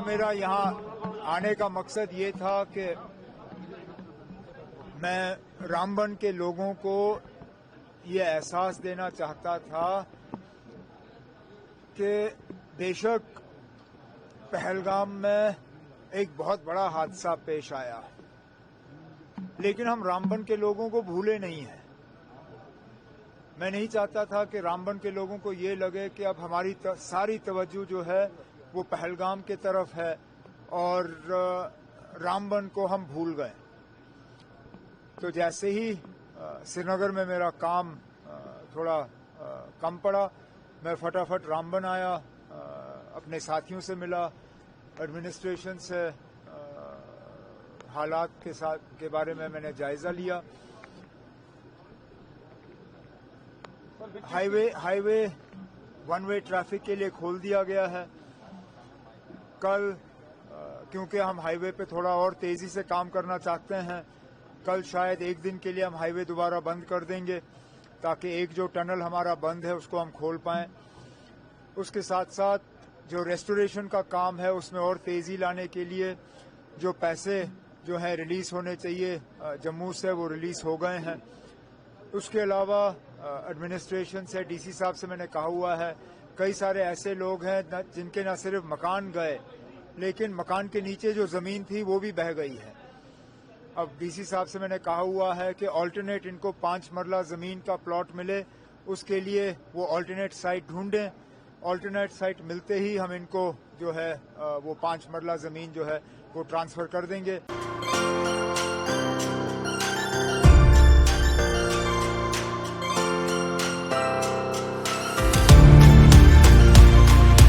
میرا یہاں آنے کا مقصد یہ تھا کہ میں رامبن کے لوگوں کو یہ احساس دینا چاہتا تھا کہ بے شک پہلگام میں ایک بہت بڑا حادثہ پیش آیا، لیکن ہم رامبن کے لوگوں کو بھولے نہیں ہیں۔ میں نہیں چاہتا تھا کہ رامبن کے لوگوں کو یہ لگے کہ اب ہماری ساری توجہ جو ہے وہ پہلگام کی طرف ہے اور رامبن کو ہم بھول گئے۔ تو جیسے ہی سری نگر میں میرا کام تھوڑا کم پڑا، میں فٹافٹ رامبن آیا، اپنے ساتھیوں سے ملا، ایڈمنسٹریشن سے حالات کے بارے میں نے جائزہ لیا۔ High way one way traffic کے لیے کھول دیا گیا ہے۔ کل کیونکہ ہم ہائی وے پہ تھوڑا اور تیزی سے کام کرنا چاہتے ہیں، کل شاید ایک دن کے لیے ہم ہائی وے دوبارہ بند کر دیں گے تاکہ ایک جو ٹنل ہمارا بند ہے اس کو ہم کھول پائیں۔ اس کے ساتھ ساتھ جو ریسٹوریشن کا کام ہے اس میں اور تیزی لانے کے لیے جو پیسے جو ہیں ریلیز ہونے چاہیے جموں سے وہ ریلیز ہو گئے ہیں۔ اس کے علاوہ ایڈمنسٹریشن سے ڈی سی صاحب سے میں نے کہا ہوا ہے، کئی سارے ایسے لوگ ہیں جن کے نہ صرف مکان گئے لیکن مکان کے نیچے جو زمین تھی وہ بھی بہہ گئی ہے۔ اب ڈی سی صاحب سے میں نے کہا ہوا ہے کہ آلٹرنیٹ ان کو 5 مرلہ زمین کا پلاٹ ملے، اس کے لیے وہ آلٹرنیٹ سائٹ ڈھونڈیں۔ آلٹرنیٹ سائٹ ملتے ہی ہم ان کو جو ہے وہ 5 مرلہ زمین جو ہے وہ ٹرانسفر کر دیں گے۔